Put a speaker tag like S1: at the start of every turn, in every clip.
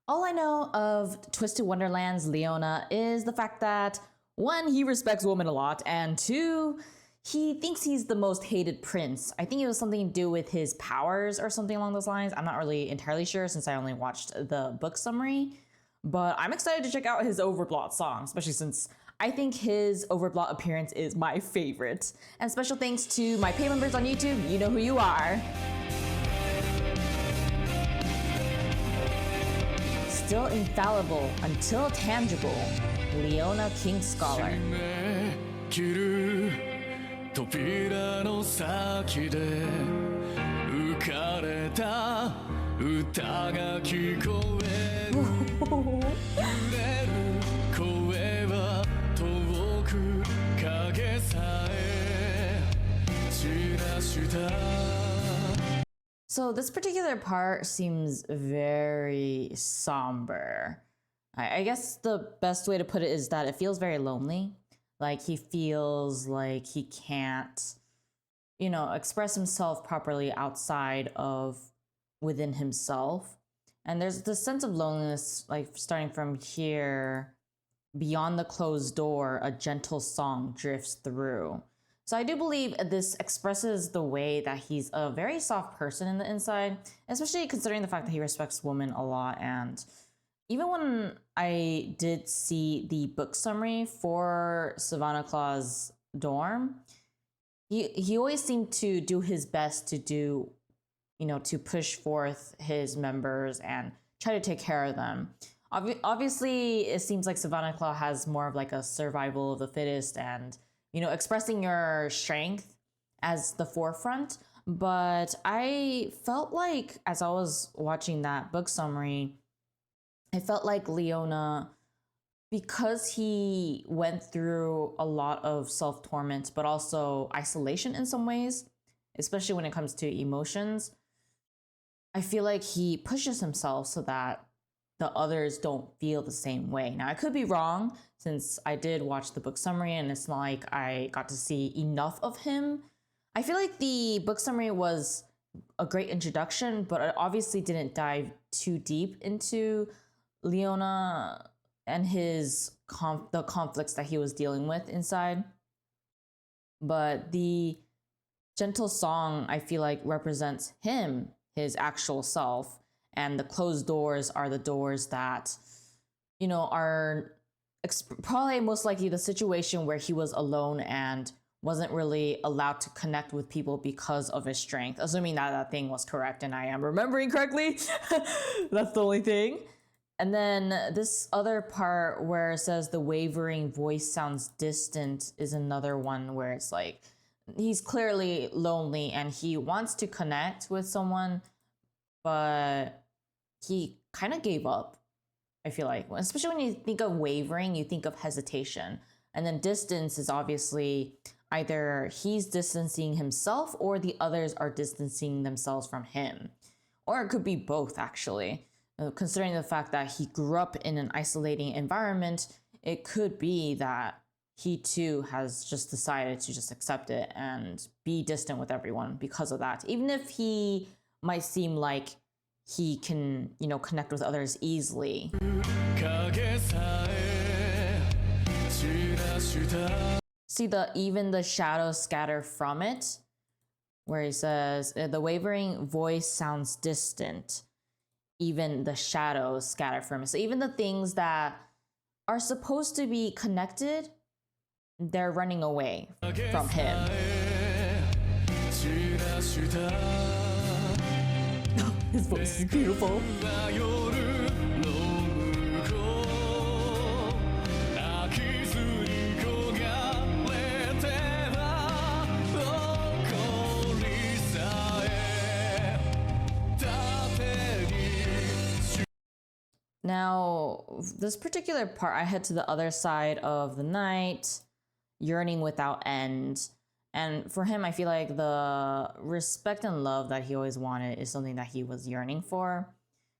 S1: All I know of Twisted-Wonderland's Leona is the fact that one, he respects women a lot, and two, he thinks he's the most hated prince. I think it was something to do with his powers or something along those lines. I'm not really entirely sure since I only watched the book summary, but I'm excited to check out his Overblot song, especially since I think his Overblot appearance is my favorite. And special thanks to my pay members on YouTube, you know who you are. Still infallible until tangible, Leona Kingcholar.
S2: 扉の先で浮かれた歌が聞こえる揺れる声は遠く影さえ散らした
S1: So this particular part seems very somber. I guess the best way to put it is that it feels very lonely. Like he feels like he can't, express himself properly outside of within himself. And there's this sense of loneliness, like starting from here, beyond the closed door, a gentle song drifts through. So I do believe this expresses the way that he's a very soft person in the inside, especially considering the fact that he respects women a lot. And even when I did see the book summary for Savannah Claw's dorm, he always seemed to do his best to do, to push forth his members and try to take care of them. Obviously, it seems like Savannah Claw has more of like a survival of the fittest and, expressing your strength as the forefront. But I felt like as I was watching that book summary, I felt like Leona, because he went through a lot of self-torment, but also isolation in some ways, especially when it comes to emotions, I feel like he pushes himself so that the others don't feel the same way. Now, I could be wrong since I did watch the book summary and it's not like I got to see enough of him. I feel like the book summary was a great introduction, but it obviously didn't dive too deep into Leona and the conflicts that he was dealing with inside. But the gentle song, I feel like, represents him, his actual self, and the closed doors are the doors that, are probably most likely the situation where he was alone and wasn't really allowed to connect with people because of his strength, assuming that thing was correct and I am remembering correctly. That's the only thing. And then this other part where it says the wavering voice sounds distant is another one where it's like he's clearly lonely and he wants to connect with someone, but he kind of gave up, I feel like. Especially when you think of wavering, you think of hesitation. And then distance is obviously either he's distancing himself or the others are distancing themselves from him. Or it could be both, actually. Considering the fact that he grew up in an isolating environment, it could be that he too has just decided to just accept it and be distant with everyone because of that. Even if he might seem like he can, connect with others easily. See even the shadows scatter from it, where he says, the wavering voice sounds distant. Even the shadows scatter from it. So even the things that are supposed to be connected, they're running away from him. His voice is beautiful. Now, this particular part, I head to the other side of the night, yearning without end. And for him, I feel like the respect and love that he always wanted is something that he was yearning for.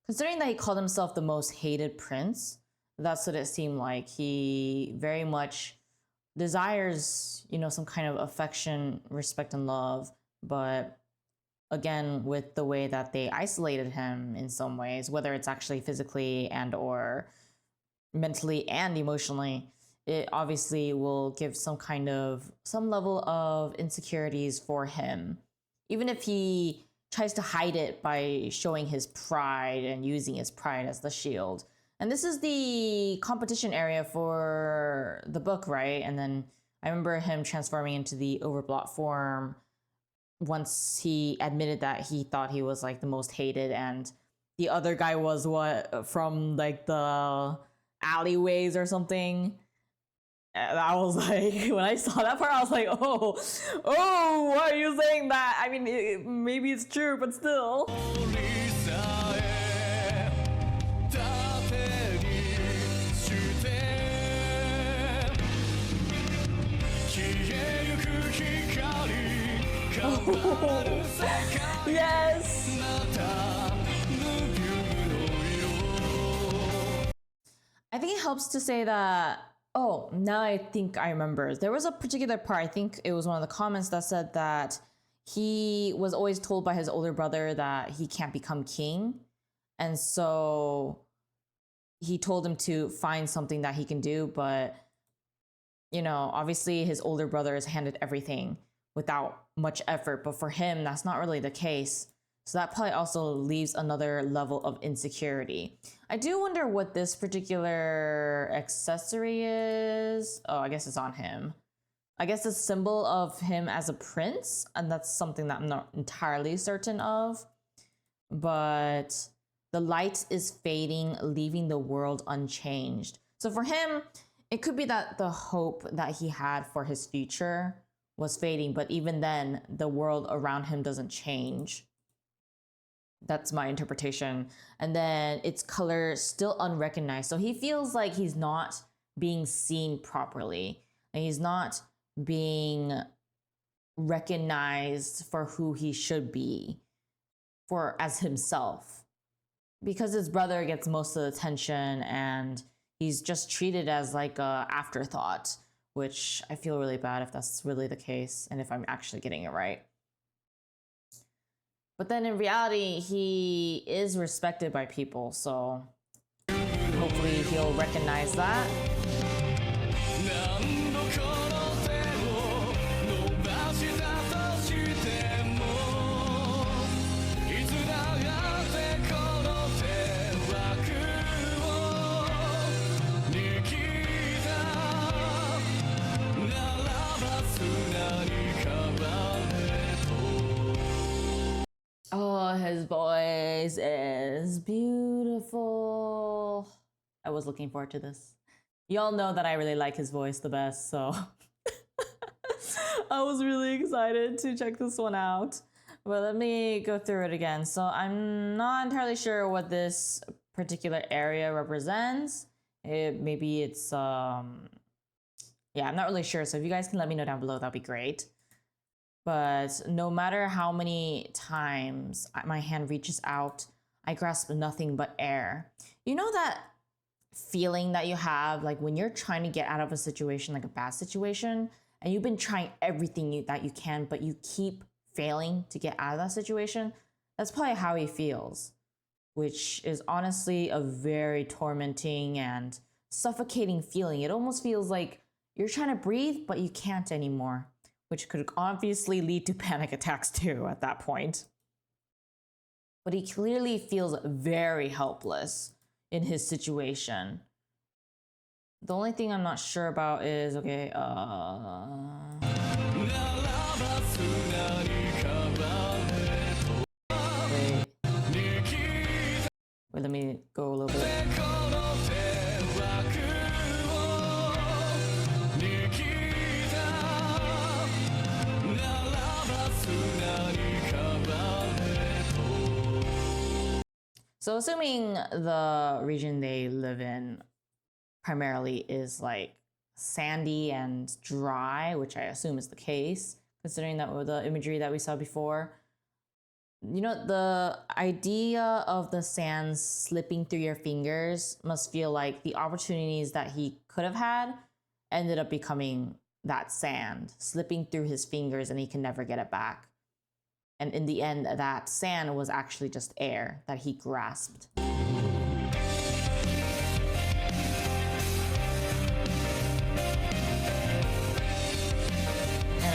S1: Considering that he called himself the most hated prince, that's what it seemed like. He very much desires, some kind of affection, respect, and love, but again with the way that they isolated him in some ways, whether it's actually physically and or mentally and emotionally, it obviously will give some level of insecurities for him, even if he tries to hide it by showing his pride and using his pride as the shield. And this is the competition area for the book, right? And then I remember him transforming into the Overblot form once he admitted that he thought he was like the most hated, and the other guy was what, from like the alleyways or something. And I was like, when I saw that part, I was like, oh, why are you saying that? I mean, maybe it's true, but still. Yes. I think it helps to say that. Oh, now I think I remember. There was a particular part, I think it was one of the comments that said that he was always told by his older brother that he can't become king. And so he told him to find something that he can do. But, you know, obviously his older brother has handed everything without much effort. But for him, that's not really the case. So that probably also leaves another level of insecurity. I do wonder what this particular accessory is. Oh, I guess it's on him. I guess it's a symbol of him as a prince, and that's something that I'm not entirely certain of. But the light is fading, leaving the world unchanged. So for him, it could be that the hope that he had for his future was fading, but even then, the world around him doesn't change. That's my interpretation. And then its color still unrecognized. So he feels like he's not being seen properly. And he's not being recognized for who he should be, for as himself. Because his brother gets most of the attention and he's just treated as like a afterthought, which I feel really bad if that's really the case and if I'm actually getting it right. But then in reality, he is respected by people, so hopefully he'll recognize that. Oh, his voice is beautiful. I was looking forward to this. Y'all know that I really like his voice the best, so I was really excited to check this one out. But let me go through it again. So I'm not entirely sure what this particular area represents. Maybe it's yeah, I'm not really sure. So if you guys can let me know down below, that'd be great. But no matter how many times my hand reaches out, I grasp nothing but air. You know that feeling that you have like when you're trying to get out of a situation, like a bad situation, and you've been trying everything that you can, but you keep failing to get out of that situation? That's probably how he feels, which is honestly a very tormenting and suffocating feeling. It almost feels like you're trying to breathe, but you can't anymore, which could obviously lead to panic attacks too at that point. But he clearly feels very helpless in his situation. The only thing I'm not sure about is, okay, wait, let me go a little bit. So assuming the region they live in primarily is like sandy and dry, which I assume is the case, considering that with the imagery that we saw before, you know, the idea of the sand slipping through your fingers must feel like the opportunities that he could have had ended up becoming that sand slipping through his fingers and he can never get it back. And in the end, that sand was actually just air that he grasped. And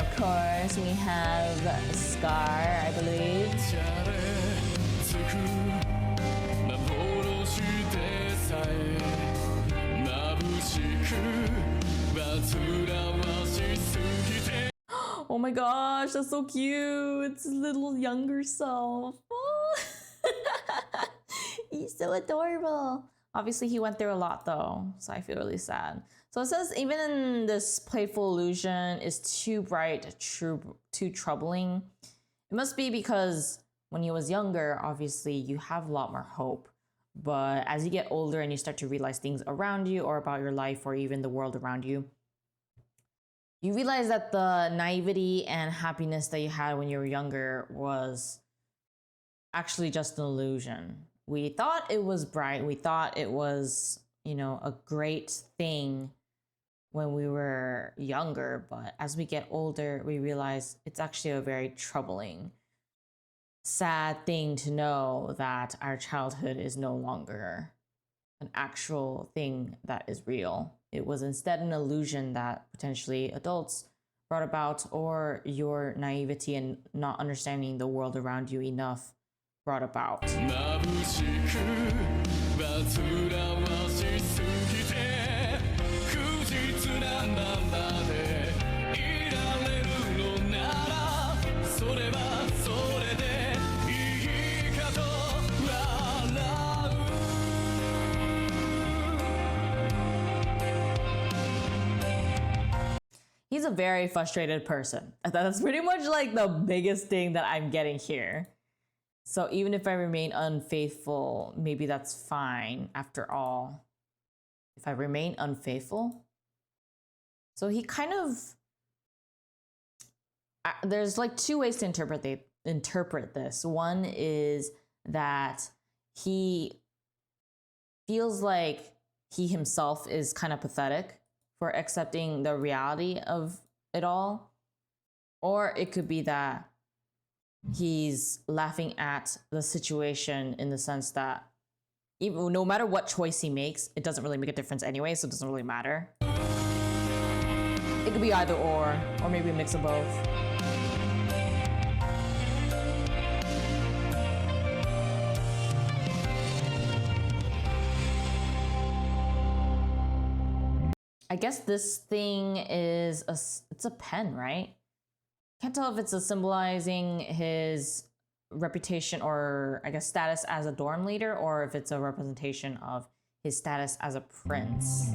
S1: of course, we have Scar, I believe. Oh my gosh, that's so cute. It's his little younger self. Oh. He's so adorable. Obviously, he went through a lot though, so I feel really sad. So it says even in this playful illusion is too bright, too troubling. It must be because when he was younger, obviously you have a lot more hope. But as you get older and you start to realize things around you or about your life or even the world around you, you realize that the naivety and happiness that you had when you were younger was actually just an illusion. We thought it was bright. We thought it was, you know, a great thing when we were younger. But as we get older, we realize it's actually a very troubling, sad thing to know that our childhood is no longer an actual thing that is real. It was instead an illusion that potentially adults brought about, or your naivety and not understanding the world around you enough brought about. He's a very frustrated person. That's pretty much like the biggest thing that I'm getting here. So even if I remain unfaithful, maybe that's fine after all. If I remain unfaithful? So he kind of... there's like two ways to interpret this. One is that he feels like he himself is kind of pathetic for accepting the reality of it all. Or it could be that he's laughing at the situation in the sense that even no matter what choice he makes, it doesn't really make a difference anyway, so it doesn't really matter. It could be either or maybe a mix of both. I guess this thing is it's a pen, right? Can't tell if it's a symbolizing his reputation or I guess status as a dorm leader, or if it's a representation of his status as a prince.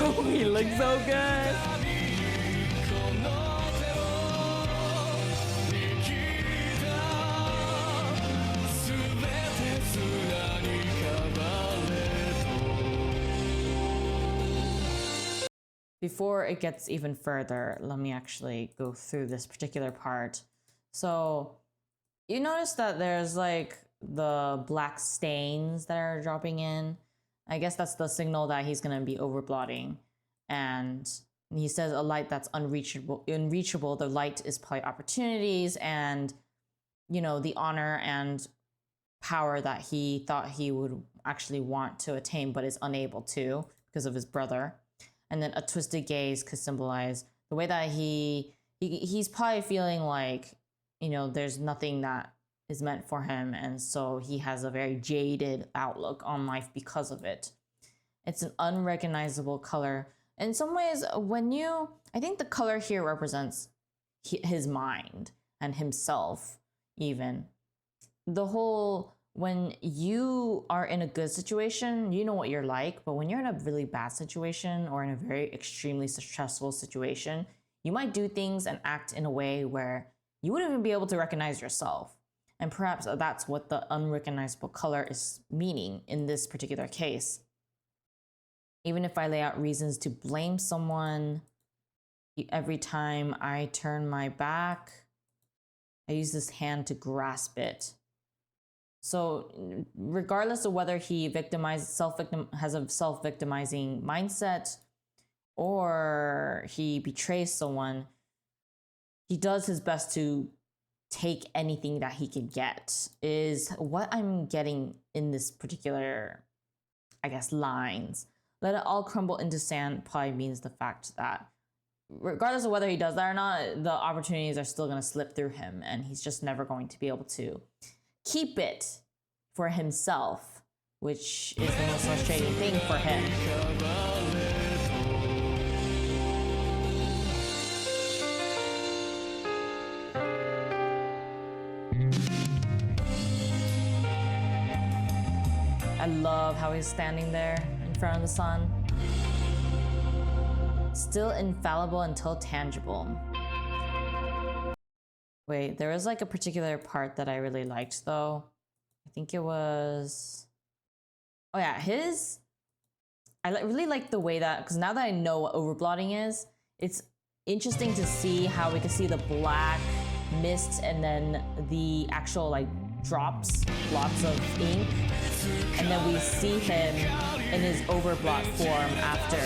S1: Oh, he looks so good. Before it gets even further, let me actually go through this particular part. So you notice that there's like the black stains that are dropping in. I guess that's the signal that he's going to be overblotting. And he says a light that's unreachable, the light is probably opportunities and, you know, the honor and power that he thought he would actually want to attain, but is unable to because of his brother. And then a twisted gaze could symbolize the way that he's probably feeling like, you know, there's nothing that is meant for him, and so he has a very jaded outlook on life because of it. It's an unrecognizable color. In some ways, I think the color here represents his mind and himself even. When you are in a good situation, you know what you're like, but when you're in a really bad situation or in a very extremely stressful situation, you might do things and act in a way where you wouldn't even be able to recognize yourself. And perhaps that's what the unrecognizable color is meaning in this particular case. Even if I lay out reasons to blame someone, Every time I turn my back, I use this hand to grasp it. So regardless of whether he has a self-victimizing mindset or he betrays someone, he does his best to take anything that he can get, is what I'm getting in this particular, I guess, lines. Let it all crumble into sand probably means the fact that regardless of whether he does that or not, the opportunities are still going to slip through him, and he's just never going to be able to keep it for himself, which is the most frustrating thing for him. I love how he's standing there in front of the sun. Still infallible until tangible. Wait, there was like a particular part that I really liked though. I think it was... Oh yeah, I really like the way that, because now that I know what overblotting is, it's interesting to see how we can see the black mist and then the actual like drops, blots of ink. And then we see him in his overblot form after.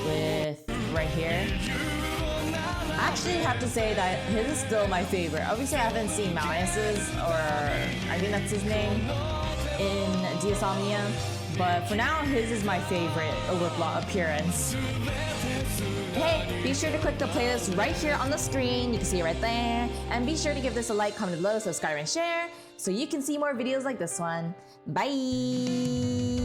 S1: With right here. I actually have to say that his is still my favorite. Obviously I haven't seen Malleus's, or I think that's his name, in Diasomnia. But for now, his is my favorite overblot appearance. Hey, be sure to click the playlist right here on the screen. You can see it right there. And be sure to give this a like, comment below, subscribe, and share so you can see more videos like this one. Bye!